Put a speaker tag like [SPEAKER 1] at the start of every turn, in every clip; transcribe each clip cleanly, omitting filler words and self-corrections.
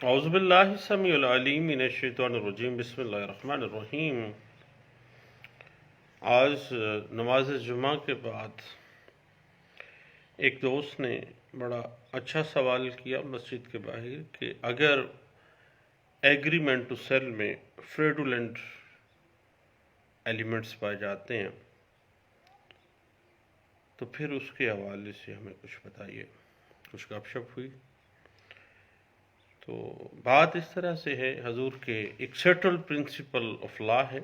[SPEAKER 1] اعوذ باللہ السمیع العلیم من الشیطان الرجیم بسم اللہ الرحمن الرحیم۔ آج نماز جمعہ کے بعد ایک دوست نے بڑا اچھا سوال کیا مسجد کے باہر کہ اگر ایگریمنٹ ٹو سیل میں فریڈولنٹ ایلیمنٹس پائے جاتے ہیں تو پھر اس کے حوالے سے ہمیں کچھ بتائیے۔ کچھ گپ شپ ہوئی تو بات اس طرح سے ہے، حضور کے ایک سیٹل پرنسپل آف لا ہے،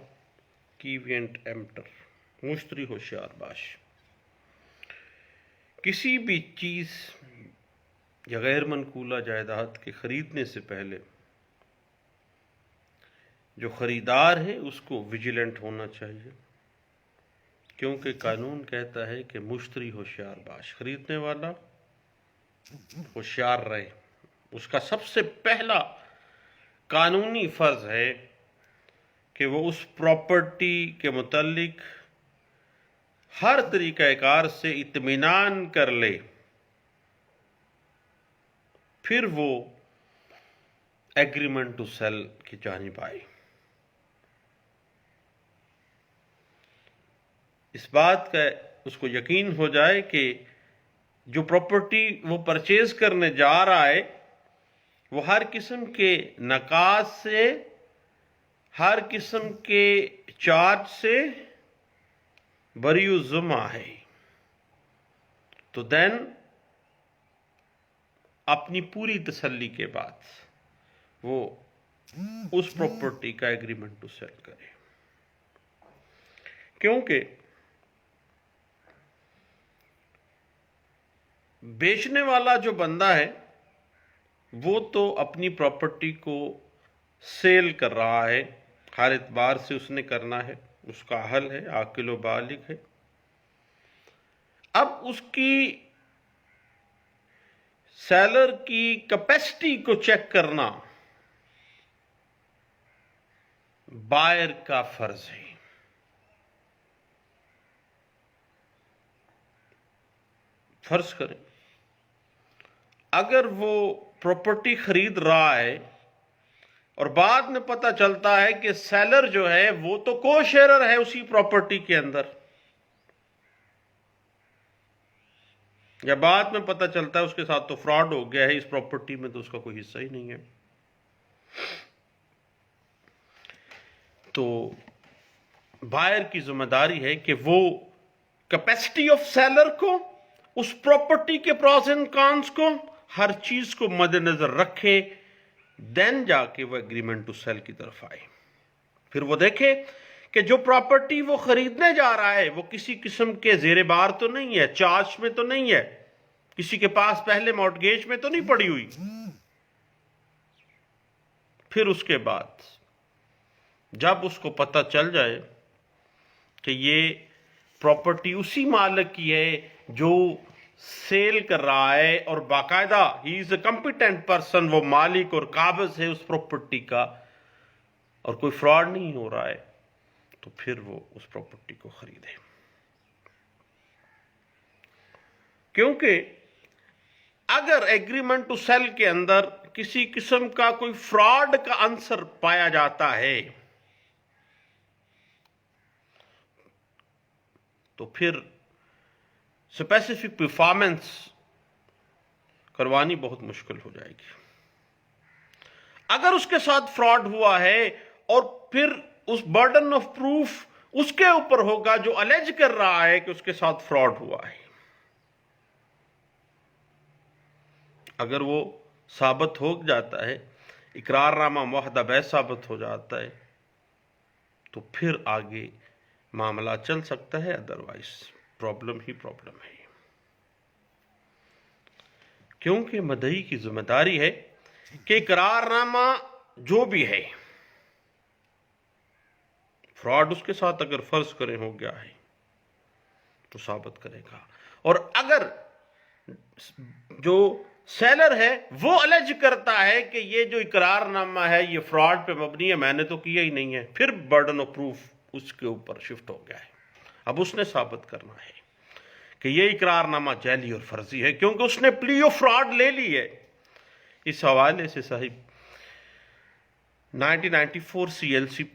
[SPEAKER 1] کیوینٹ ایمپٹر، مشتری ہوشیار باش۔ کسی بھی چیز یا غیر منقولہ جائیداد کے خریدنے سے پہلے جو خریدار ہے اس کو ویجیلنٹ ہونا چاہیے، کیونکہ قانون کہتا ہے کہ مشتری ہوشیار باش، خریدنے والا ہوشیار رہے۔ اس کا سب سے پہلا قانونی فرض ہے کہ وہ اس پراپرٹی کے متعلق ہر طریقہ کار سے اطمینان کر لے، پھر وہ ایگریمنٹ ٹو سیل کی جانب آئے۔ اس بات کا اس کو یقین ہو جائے کہ جو پراپرٹی وہ پرچیز کرنے جا رہا ہے وہ ہر قسم کے نقاص سے، ہر قسم کے چارج سے بری الذمہ ہے، تو دین اپنی پوری تسلی کے بعد وہ اس پراپرٹی کا ایگریمنٹ ٹو سیل کرے، کیونکہ بیچنے والا جو بندہ ہے وہ تو اپنی پراپرٹی کو سیل کر رہا ہے، ہر اعتبار سے اس نے کرنا ہے، اس کا حل ہے، عاقل و بالغ ہے۔ اب اس کی سیلر کی کیپیسٹی کو چیک کرنا بائر کا فرض ہے۔ فرض کریں اگر وہ پراپرٹی خرید رہا ہے اور بعد میں پتہ چلتا ہے کہ سیلر جو ہے وہ تو کو شیئرر ہے اسی پراپرٹی کے اندر، یا بعد میں پتہ چلتا ہے اس کے ساتھ تو فراڈ ہو گیا ہے، اس پراپرٹی میں تو اس کا کوئی حصہ ہی نہیں ہے، تو بائر کی ذمہ داری ہے کہ وہ کیپیسٹی آف سیلر کو، اس پراپرٹی کے پروز اینڈ کانس کو، ہر چیز کو مد نظر رکھے، دین جا کے وہ ایگریمنٹ ٹو سیل کی طرف آئے۔ پھر وہ دیکھے کہ جو پراپرٹی وہ خریدنے جا رہا ہے وہ کسی قسم کے زیر بار تو نہیں ہے، چارج میں تو نہیں ہے، کسی کے پاس پہلے مارٹگیج میں تو نہیں پڑی ہوئی۔ پھر اس کے بعد جب اس کو پتہ چل جائے کہ یہ پراپرٹی اسی مالک کی ہے جو سیل کر رہا ہے اور باقاعدہ ہی از اے کمپیٹنٹ پرسن، وہ مالک اور قابض ہے اس پراپرٹی کا اور کوئی فراڈ نہیں ہو رہا ہے، تو پھر وہ اس پراپرٹی کو خریدے، کیونکہ اگر ایگریمنٹ ٹو سیل کے اندر کسی قسم کا کوئی فراڈ کا عنصر پایا جاتا ہے تو پھر اسپیسیفک پرفارمنس کروانی بہت مشکل ہو جائے گی۔ اگر اس کے ساتھ فراڈ ہوا ہے اور پھر اس برڈن آف پروف اس کے اوپر ہوگا جو الیج کر رہا ہے کہ اس کے ساتھ فراڈ ہوا ہے، اگر وہ ثابت ہو جاتا ہے، اقرار نامہ معاہدہ بیع ثابت ہو جاتا ہے، تو پھر آگے معاملہ چل سکتا ہے، ادروائز پرابلم ہی پرابلم ہے، کیونکہ مدعی کی ذمہ داری ہے کہ اقرار نامہ جو بھی ہے فراڈ اس کے ساتھ اگر فرض کریں ہو گیا ہے تو ثابت کرے گا، اور اگر جو سیلر ہے وہ الیج کرتا ہے کہ یہ جو اقرار نامہ ہے یہ فراڈ پہ مبنی ہے، میں نے تو کیا ہی نہیں ہے، پھر برڈن آف پروف اس کے اوپر شفٹ ہو گیا ہے۔ اب اس نے ثابت کرنا ہے کہ یہ اقرار نامہ جعلی اور فرضی ہے، کیونکہ اس نے پلی آف فراڈ لے لی ہے۔ اس حوالے سے صاحب 1994 CLC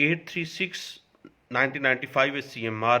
[SPEAKER 1] 836, 1995 CMR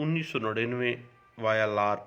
[SPEAKER 1] 1999 YLR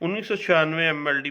[SPEAKER 1] 1996 MLD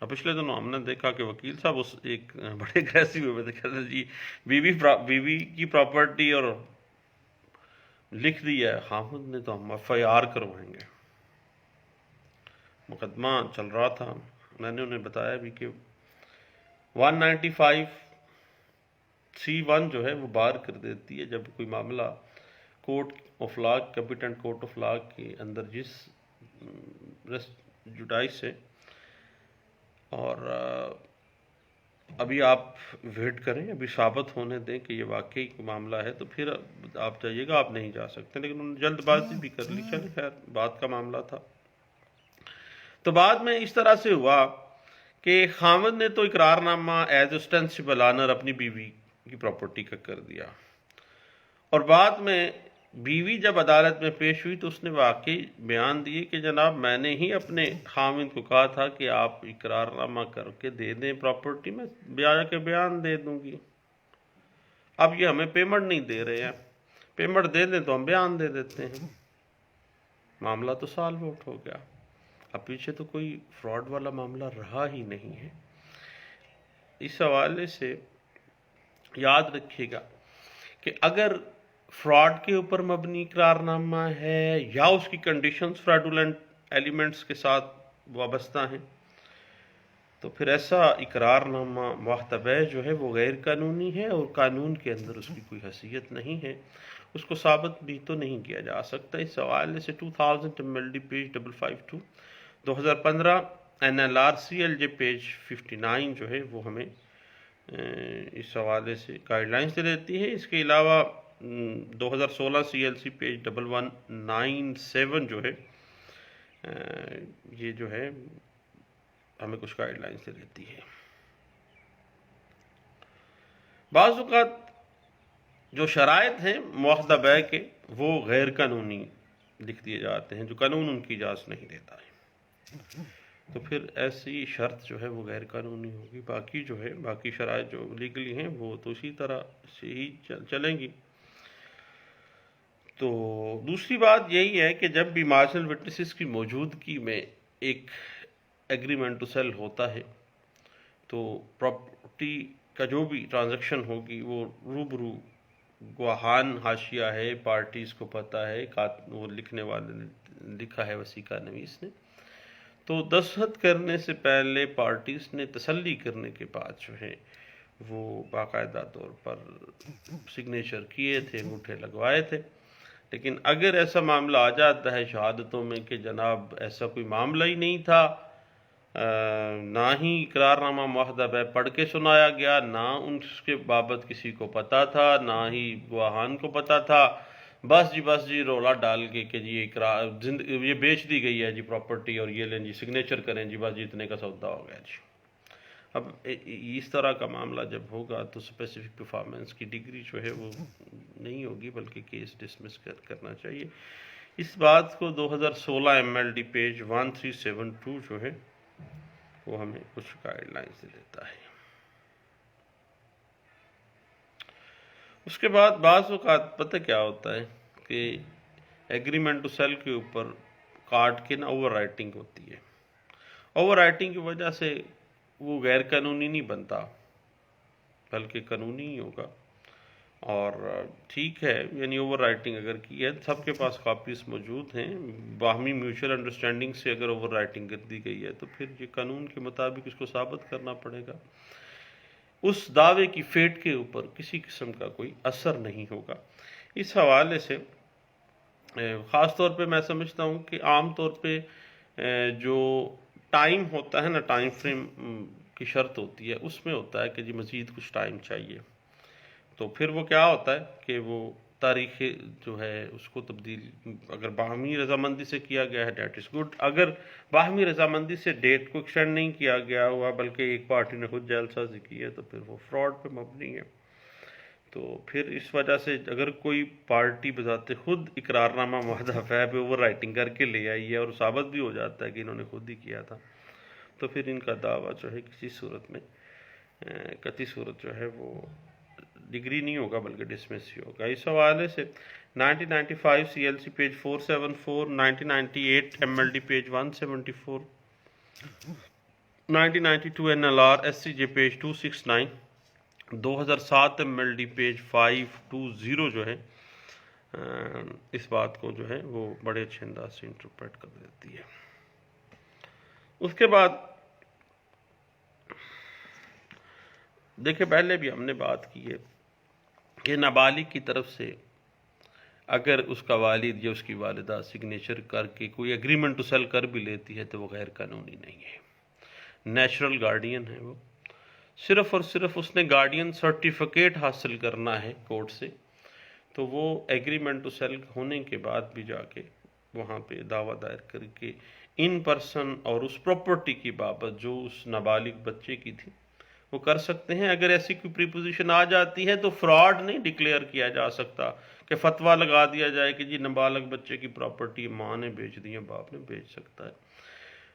[SPEAKER 1] اب پچھلے دنوں ہم نے دیکھا کہ وکیل صاحب اس ایک بڑے اگریسو ہوئے تھے، کہتے ہیں جی بیوی کی پراپرٹی اور لکھ دی ہے خامد نے تو ہم ایف آئی آر کروائیں گے. مقدمہ چل رہا تھا، میں نے انہیں بتایا بھی کہ 195C1 جو ہے وہ بار کر دیتی ہے جب کوئی معاملہ court of law, competent court of law کے اندر جس جوڈائس ہے. اور ابھی آپ ویٹ کریں، ابھی ثابت ہونے دیں کہ یہ واقعی معاملہ ہے تو پھر آپ جائیے گا. آپ نہیں جا سکتے، لیکن انہوں نے جلد بازی بھی کر لی. چلے خیر بات کا معاملہ تھا. تو بعد میں اس طرح سے ہوا کہ خامد نے تو اقرار نامہ ایز اسٹینسبل آنر اپنی بیوی کی پراپرٹی کا کر دیا، اور بعد میں بیوی جب عدالت میں پیش ہوئی تو اس نے واقعی بیان دیے کہ جناب میں نے ہی اپنے خامد کو کہا تھا کہ آپ اقرار نامہ کر کے دے دیں پراپرٹی، میں کے بیان دے دوں گی. اب یہ ہمیں پیمنٹ نہیں دے رہے ہیں، پیمنٹ دے دیں تو ہم بیان دے دیتے ہیں. معاملہ تو سالو آؤٹ ہو گیا. اب پیچھے تو کوئی فراڈ والا معاملہ رہا ہی نہیں ہے. اس حوالے سے یاد رکھیے گا کہ اگر فراڈ کے اوپر مبنی اقرار نامہ ہے یا اس کی کنڈیشنز فراڈولنٹ ایلیمنٹس کے ساتھ وابستہ ہیں تو پھر ایسا اقرار نامہ محتوی جو ہے وہ غیر قانونی ہے اور قانون کے اندر اس کی کوئی حیثیت نہیں ہے. اس کو ثابت بھی تو نہیں کیا جا سکتا. اس حوالے سے 2000 MLD پیج 552 2015 NLRCLJ پیج 59 جو ہے وہ ہمیں اس حوالے سے گائیڈ لائنز دے دیتی ہے. اس کے علاوہ 2016 CLC پیج 1197 جو ہے یہ جو ہے ہمیں کچھ گائیڈ لائنز دے دیتی ہے. بعض اوقات جو شرائط ہیں معاہدہ بیع کے وہ غیر قانونی لکھ دیے جاتے ہیں جو قانون ان کی اجازت نہیں دیتا ہے، تو پھر ایسی شرط جو ہے وہ غیر قانونی ہوگی. باقی جو ہے باقی شرائط جو لیگلی ہیں وہ تو اسی طرح سے ہی چلیں گی. تو دوسری بات یہی ہے کہ جب بھی مارجنل وٹنسز کی موجودگی میں ایک ایگریمنٹ ٹو سیل ہوتا ہے تو پراپرٹی کا جو بھی ٹرانزیکشن ہوگی وہ روبرو گواہان حاشیہ ہے، پارٹیز کو پتہ ہے، وہ لکھنے والے نے لکھا ہے وثیقہ نویس نے، تو دستخط کرنے سے پہلے پارٹیز نے تسلی کرنے کے بعد جو ہے وہ باقاعدہ طور پر سگنیچر کیے تھے، انگوٹھے لگوائے تھے. لیکن اگر ایسا معاملہ آ جاتا ہے شہادتوں میں کہ جناب ایسا کوئی معاملہ ہی نہیں تھا، نہ ہی اقرار نامہ معاہدہ بیع پڑھ کے سنایا گیا، نہ اس کے بابت کسی کو پتہ تھا، نہ ہی گواہان کو پتہ تھا، بس جی رولا ڈال کے کہ جی یہ بیچ دی گئی ہے جی پراپرٹی اور یہ لیں جی سگنیچر کریں جی بس جی اتنے کا سودا ہو گیا جی. اب اس طرح کا معاملہ جب ہوگا تو اسپیسیفک پرفارمنس کی ڈگری جو ہے وہ نہیں ہوگی بلکہ کیس ڈسمس کرنا چاہیے. اس بات کو 2016 MLD پیج 1372 جو ہے وہ ہمیں کچھ گائیڈ لائنز دیتا ہے. اس کے بعد بعض اوقات پتہ کیا ہوتا ہے کہ ایگریمنٹ ٹو سیل کے اوپر کارڈ کی اوور رائٹنگ ہوتی ہے. اوور رائٹنگ کی وجہ سے وہ غیر قانونی نہیں بنتا بلکہ قانونی ہی ہوگا. اور ٹھیک ہے یعنی اوور رائٹنگ اگر کی ہے سب کے پاس کاپیز موجود ہیں، باہمی میوچل انڈرسٹینڈنگ سے اگر اوور رائٹنگ کر دی گئی ہے تو پھر یہ قانون کے مطابق اس کو ثابت کرنا پڑے گا. اس دعوے کی فیٹ کے اوپر کسی قسم کا کوئی اثر نہیں ہوگا. اس حوالے سے خاص طور پہ میں سمجھتا ہوں کہ عام طور پہ جو ٹائم ہوتا ہے نا، ٹائم فریم کی شرط ہوتی ہے، اس میں ہوتا ہے کہ جی مزید کچھ ٹائم چاہیے. تو پھر وہ کیا ہوتا ہے کہ وہ تاریخ جو ہے اس کو تبدیل اگر باہمی رضامندی سے کیا گیا ہے دیٹ از گڈ. اگر باہمی رضامندی سے ڈیٹ کو ایکسٹینڈ نہیں کیا گیا ہوا بلکہ ایک پارٹی نے خود جعل سازی کی ہے تو پھر وہ فراڈ پہ مبنی ہے. تو پھر اس وجہ سے اگر کوئی پارٹی بذات خود اقرار نامہ معاہدہ بیع پہ اوور رائٹنگ کر کے لے آئی ہے اور ثابت بھی ہو جاتا ہے کہ انہوں نے خود ہی کیا تھا تو پھر ان کا دعویٰ جو ہے کسی صورت میں قطعی صورت جو ہے وہ ڈگری نہیں ہوگا بلکہ ڈسمس ہی ہوگا. اس حوالے سے 1995 CLC page 474 1998 MLD page 174 1992 NLR SCJ page 269, 2007 MLD page 520 جو ہے اس بات کو جو ہے وہ بڑے اچھے انداز سے انٹرپریٹ کر دیتی ہے۔ اس کے بعد دیکھیں، پہلے بھی ہم نے بات کی ہے کہ نابالغ کی طرف سے اگر اس کا والد یا اس کی والدہ سگنیچر کر کے کوئی ایگریمنٹ ٹو سیل کر بھی لیتی ہے تو وہ غیر قانونی نہیں ہے، نیچرل گارڈین ہے۔ وہ صرف اور صرف اس نے گارڈین سرٹیفکیٹ حاصل کرنا ہے کورٹ سے، تو وہ ایگریمنٹ ٹو سیل ہونے کے بعد بھی جا کے وہاں پہ دعویٰ دائر کر کے ان پرسن اور اس پراپرٹی کی بابت جو اس نابالغ بچے کی تھی وہ کر سکتے ہیں۔ اگر ایسی کوئی پریپوزیشن آ جاتی ہے تو فراڈ نہیں ڈکلیئر کیا جا سکتا کہ فتویٰ لگا دیا جائے کہ جی نابالغ بچے کی پراپرٹی ماں نے بیچ دی ہے، باپ نے بیچ سکتا ہے۔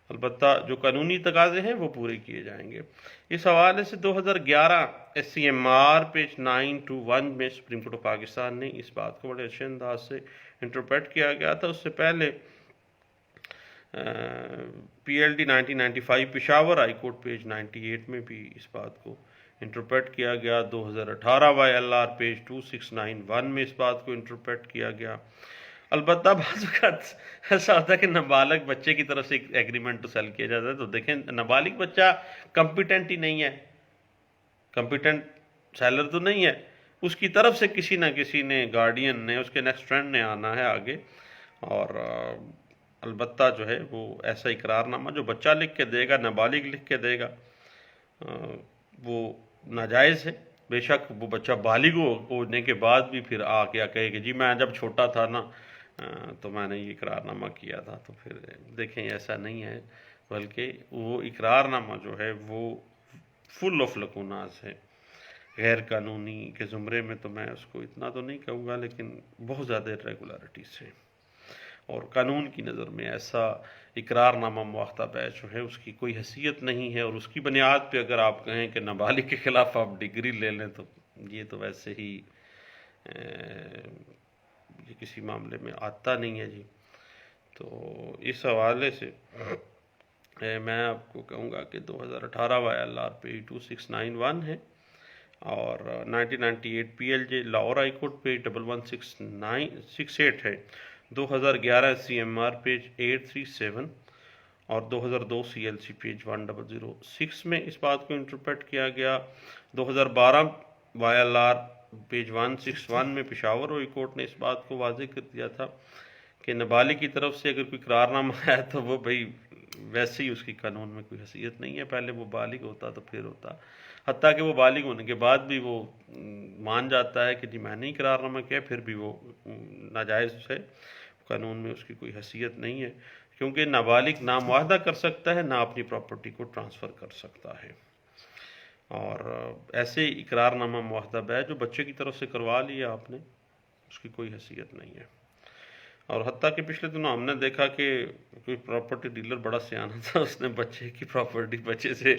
[SPEAKER 1] البتہ جو قانونی تقاضے ہیں وہ پورے کیے جائیں گے۔ اس حوالے سے 2011 SCMR پیج 921 میں سپریم کورٹ آف پاکستان نے اس بات کو بڑے اچھے انداز سے انٹرپریٹ کیا گیا تھا۔ اس سے پہلے PLD 1995 Peshawar high Court page 98 میں بھی اس بات کو انٹرپریٹ کیا گیا۔ 2018 YLR پیج 2691 میں اس بات کو انٹرپریٹ کیا گیا۔ البتہ بعض اوقات ایسا ہوتا ہے کہ نابالغ بچے کی طرف سے ایک ایگریمنٹ ٹو سیل کیا جاتا ہے، تو دیکھیں نابالغ بچہ کمپیٹنٹ ہی نہیں ہے، کمپیٹنٹ سیلر تو نہیں ہے، اس کی طرف سے کسی نہ کسی نے، گارڈین نے، اس کے نیکسٹ فرینڈ نے آنا ہے آگے، اور البتہ جو ہے وہ ایسا اقرار نامہ جو بچہ لکھ کے دے گا، نابالغ لکھ کے دے گا، وہ ناجائز ہے۔ بے شک وہ بچہ بالغ ہونے کے بعد بھی پھر آ کے کہے کہ جی میں جب چھوٹا تھا نا تو میں نے یہ اقرار نامہ کیا تھا، تو پھر دیکھیں ایسا نہیں ہے، بلکہ وہ اقرار نامہ جو ہے وہ فل آف لکوناز ہے، غیر قانونی کے زمرے میں تو میں اس کو اتنا تو نہیں کہوں گا، لیکن بہت زیادہ ریگولیرٹیز ہیں، اور قانون کی نظر میں ایسا اقرار نامہ مواخذہ بیچ جو ہے اس کی کوئی حیثیت نہیں ہے، اور اس کی بنیاد پہ اگر آپ کہیں کہ نابالغ کے خلاف آپ ڈگری لے لیں تو یہ تو ویسے ہی یہ کسی معاملے میں آتا نہیں ہے جی۔ تو اس حوالے سے میں آپ کو کہوں گا کہ 2018 YLR پیج 2691 ہے، اور 1998 PLJ Lahore high Court page 1168 ہے، 2011 SCMR پیج 837 اور 2002 CLC پیج 1006 میں اس بات کو انٹرپریٹ کیا گیا۔ 2012 YLR پیج 161 میں پشاور ہائی کورٹ نے اس بات کو واضح کر دیا تھا کہ نابالغ کی طرف سے اگر کوئی اقرار نامہ ہے تو وہ بھائی ویسے ہی اس کی قانون میں کوئی حیثیت نہیں ہے، پہلے وہ بالغ ہوتا تو پھر ہوتا، حتیٰ کہ وہ بالغ ہونے کے بعد بھی وہ مان جاتا ہے کہ جی میں نے اقرار نامہ کیا، پھر بھی وہ ناجائز ہے، قانون میں اس کی کوئی حیثیت نہیں ہے، کیونکہ نابالغ نہ معاہدہ کر سکتا ہے نہ اپنی پراپرٹی کو ٹرانسفر کر سکتا ہے۔ اور ایسے اقرار نامہ معاہدہ بیع جو بچے کی طرف سے کروا لیا آپ نے، اس کی کوئی حیثیت نہیں ہے۔ اور حتیٰ کہ پچھلے دنوں ہم نے دیکھا کہ کوئی پراپرٹی ڈیلر بڑا سیانا تھا، اس نے بچے کی پراپرٹی بچے سے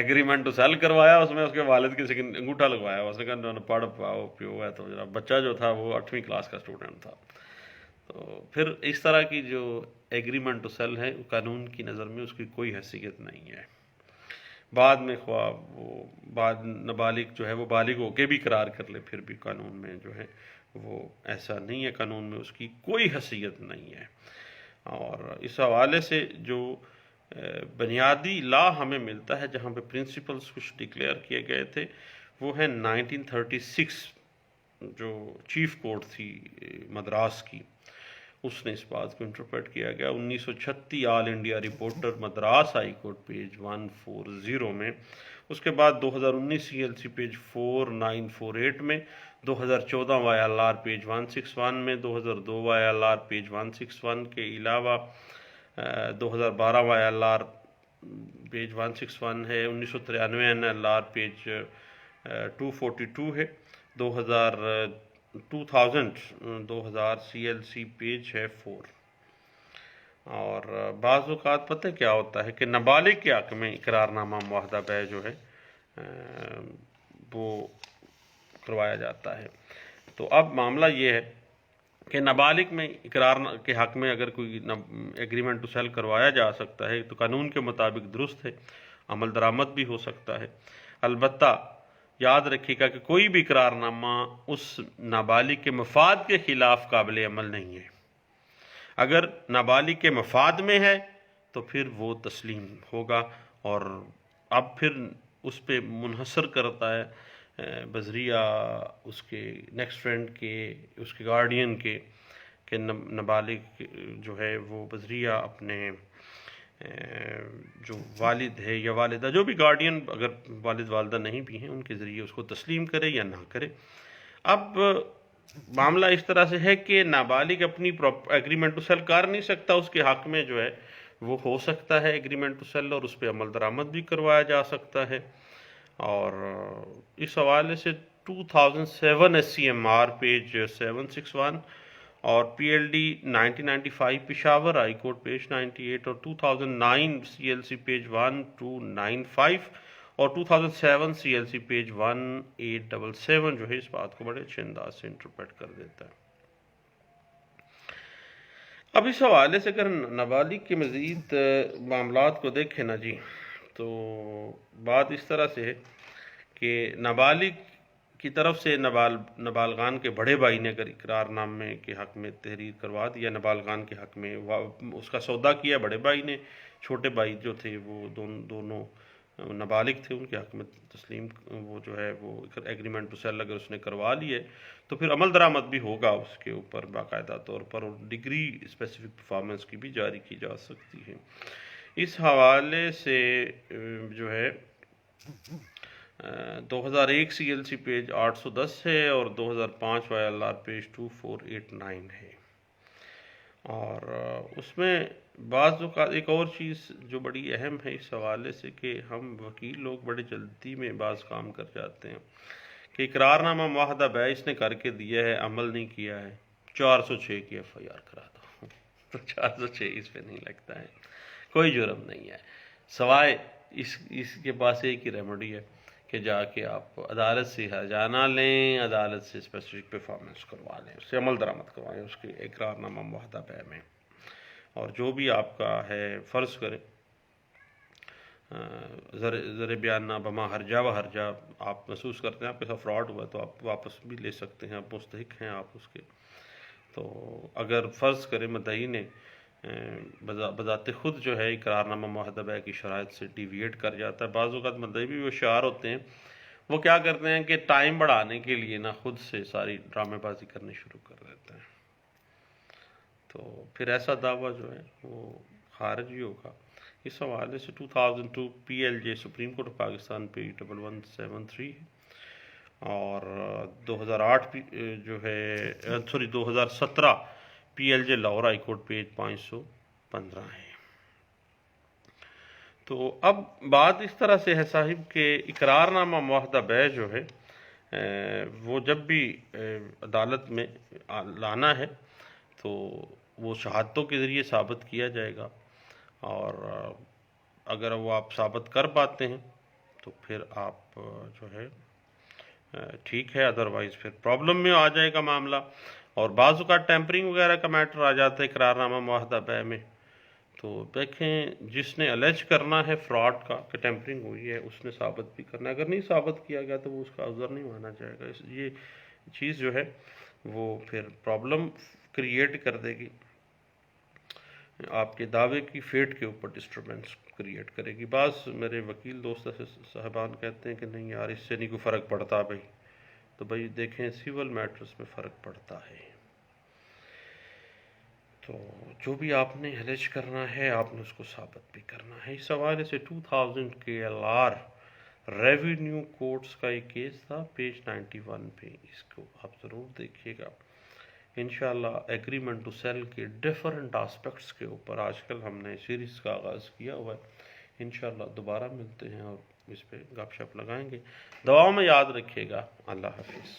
[SPEAKER 1] ایگریمنٹ ٹو سیل کروایا، اس میں اس کے والد کے انگوٹھا لگوایا، اس نے کہا پڑھ پاؤ پیو ہے، تو بچہ جو تھا وہ 8ویں کلاس کا اسٹوڈنٹ تھا۔ تو پھر اس طرح کی جو ایگریمنٹ ٹو سیل ہے قانون کی نظر میں اس کی کوئی حیثیت نہیں ہے۔ بعد میں خواہ وہ بعد نابالغ جو ہے وہ بالغ ہو کے بھی قرار کر لے، پھر بھی قانون میں جو ہے وہ ایسا نہیں ہے، قانون میں اس کی کوئی حیثیت نہیں ہے۔ اور اس حوالے سے جو بنیادی لا ہمیں ملتا ہے جہاں پہ پرنسپلز کچھ ڈکلیئر کیے گئے تھے، وہ ہے 1936 جو چیف کورٹ تھی مدراس کی، اس نے اس بات کو انٹرپریٹ کیا گیا۔ 1936 All India Reporter Madras High Court page 140 میں، اس کے بعد 2019 CLC پیج 4948 میں، 2014 YLR پیج 161 میں، 2002 YLR پیج 161 کے علاوہ 2012 YLR پیج 161 ہے، 1993 NLR پیج 242 ہے، 2000 CLC پیج ہے 4۔ اور بعض اوقات پتہ کیا ہوتا ہے کہ نابالغ کے حق میں اقرار نامہ معاہدہ بیع جو ہے وہ کروایا جاتا ہے۔ تو اب معاملہ یہ ہے کہ نابالغ میں اقرار کے حق میں اگر کوئی ایگریمنٹ ٹو سیل کروایا جا سکتا ہے تو قانون کے مطابق درست ہے، عمل درآمد بھی ہو سکتا ہے۔ البتہ یاد رکھیے گا کہ کوئی بھی اقرار نامہ اس نابالغ کے مفاد کے خلاف قابل عمل نہیں ہے۔ اگر نابالغ کے مفاد میں ہے تو پھر وہ تسلیم ہوگا، اور اب پھر اس پہ منحصر کرتا ہے بذریعہ اس کے نیکسٹ فرینڈ کے، اس کے گارڈین کے، کہ نابالغ جو ہے وہ بذریعہ اپنے جو والد ہے یا والدہ، جو بھی گارڈین، اگر والد والدہ نہیں بھی ہیں، ان کے ذریعے اس کو تسلیم کرے یا نہ کرے۔ اب معاملہ اس طرح سے ہے کہ نابالغ اپنی ایگریمنٹ ٹو سیل کر نہیں سکتا، اس کے حق میں جو ہے وہ ہو سکتا ہے ایگریمنٹ ٹو سیل، اور اس پہ عمل درآمد بھی کروایا جا سکتا ہے۔ اور اس حوالے سے 2007 SCMR پیج 761 اور PLD 1995 Peshawar high Court page 98 اور 2009 CLC پیج 1295 اور 2007 CLC پیج 1877 جو ہے اس بات کو بڑے اچھے انداز سے انٹرپریٹ کر دیتا ہے۔ اب اس حوالے سے اگر نابالغ کے مزید معاملات کو دیکھیں نا جی، تو بات اس طرح سے ہے کہ نابالغ کی طرف سے نابالغان کے بڑے بھائی نے اگر اقرار نامے کے حق میں تحریر کروا دیا، نابالغان کے حق میں اس کا سودا کیا بڑے بھائی نے، چھوٹے بھائی جو تھے وہ دونوں نابالغ تھے، ان کے حق میں تسلیم وہ جو ہے وہ ایگریمنٹ ٹو سیل اگر اس نے کروا لی ہے تو پھر عمل درآمد بھی ہوگا اس کے اوپر باقاعدہ طور پر، اور ڈگری اسپیسیفک پرفارمنس کی بھی جاری کی جا سکتی ہے۔ اس حوالے سے جو ہے 2001 CLC پیج 810 ہے اور 2005 YLR پیج 2489 ہے۔ اور اس میں بعض اوقات ایک اور چیز جو بڑی اہم ہے اس حوالے سے کہ ہم وکیل لوگ بڑے جلدی میں بعض کام کر جاتے ہیں کہ اقرار نامہ معاہدہ بیع اس نے کر کے دیا ہے، عمل نہیں کیا ہے، 406 کی FIR کرا دو تو 406 اس پہ نہیں لگتا ہے، کوئی جرم نہیں ہے، سوائے اس کے پاس ایک ہی ریمیڈی ہے کہ جا کے آپ عدالت سے ہرجانہ لیں، عدالت سے اسپیسیفک پرفارمنس کروا لیں، اس سے عمل درآمد کروائیں اس کے اقرار نامہ معاہدہ بیع میں۔ اور جو بھی آپ کا ہے فرض کریں زر بیان بما ہرجا و ہرجا آپ محسوس کرتے ہیں آپ کے ساتھ فراڈ ہوا تو آپ واپس بھی لے سکتے ہیں، آپ مستحق ہیں آپ اس کے۔ تو اگر فرض کریں مدعی نے بذات خود جو ہے اقرار نامہ معاہدہ بیع کی شرائط سے ڈیویٹ کر جاتا ہے، بعض اوقات مدعی بھی ہوشیار ہوتے ہیں، وہ کیا کرتے ہیں کہ ٹائم بڑھانے کے لیے نا خود سے ساری ڈرامے بازی کرنی شروع کر دیتے ہیں، تو پھر ایسا دعویٰ جو ہے وہ خارج ہی ہوگا۔ اس حوالے سے 2002 PLJ supreme court of Pakistan page 1173 اور 2008 جو ہے 2017 PLJ Lahore high Court page 515 ہے۔ تو اب بات اس طرح سے ہے صاحب کہ اقرار نامہ معاہدہ بیع جو ہے وہ جب بھی عدالت میں لانا ہے تو وہ شہادتوں کے ذریعے ثابت کیا جائے گا، اور اگر وہ آپ ثابت کر پاتے ہیں تو پھر آپ جو ہے ٹھیک ہے، ادروائز پھر پرابلم میں آ جائے گا معاملہ۔ اور بعض اوقات ٹیمپرنگ وغیرہ کا میٹر آ جاتا ہے اقرار نامہ معاہدہ بیع میں، تو دیکھیں جس نے الیج کرنا ہے فراڈ کا کہ ٹیمپرنگ ہوئی ہے اس نے ثابت بھی کرنا ہے، اگر نہیں ثابت کیا گیا تو وہ اس کا عذر نہیں مانا جائے گا۔ یہ چیز جو ہے وہ پھر پرابلم کریٹ کر دے گی، آپ کے دعوے کی فیٹ کے اوپر ڈسٹربنس کریٹ کرے گی۔ بعض میرے وکیل دوست صاحبان کہتے ہیں کہ نہیں یار اس سے نہیں کوئی فرق پڑتا بھائی، تو بھائی دیکھیں سیول میٹرز میں فرق پڑتا ہے۔ تو جو بھی آپ نے الیج کرنا ہے آپ نے اس کو ثابت بھی کرنا ہے۔ اس حوالے سے 2000 KLR ریونیو کورٹس کا ایک کیس تھا پیج 91 پہ، اس کو آپ ضرور دیکھیے گا۔ انشاءاللہ ایگریمنٹ ٹو سیل کے ڈیفرنٹ آسپیکٹس کے اوپر آج کل ہم نے سیریز کا آغاز کیا ہوا ہے، انشاءاللہ دوبارہ ملتے ہیں اور اس پہ گپ شپ لگائیں گے۔ دعاؤں میں یاد رکھیے گا۔ اللہ حافظ۔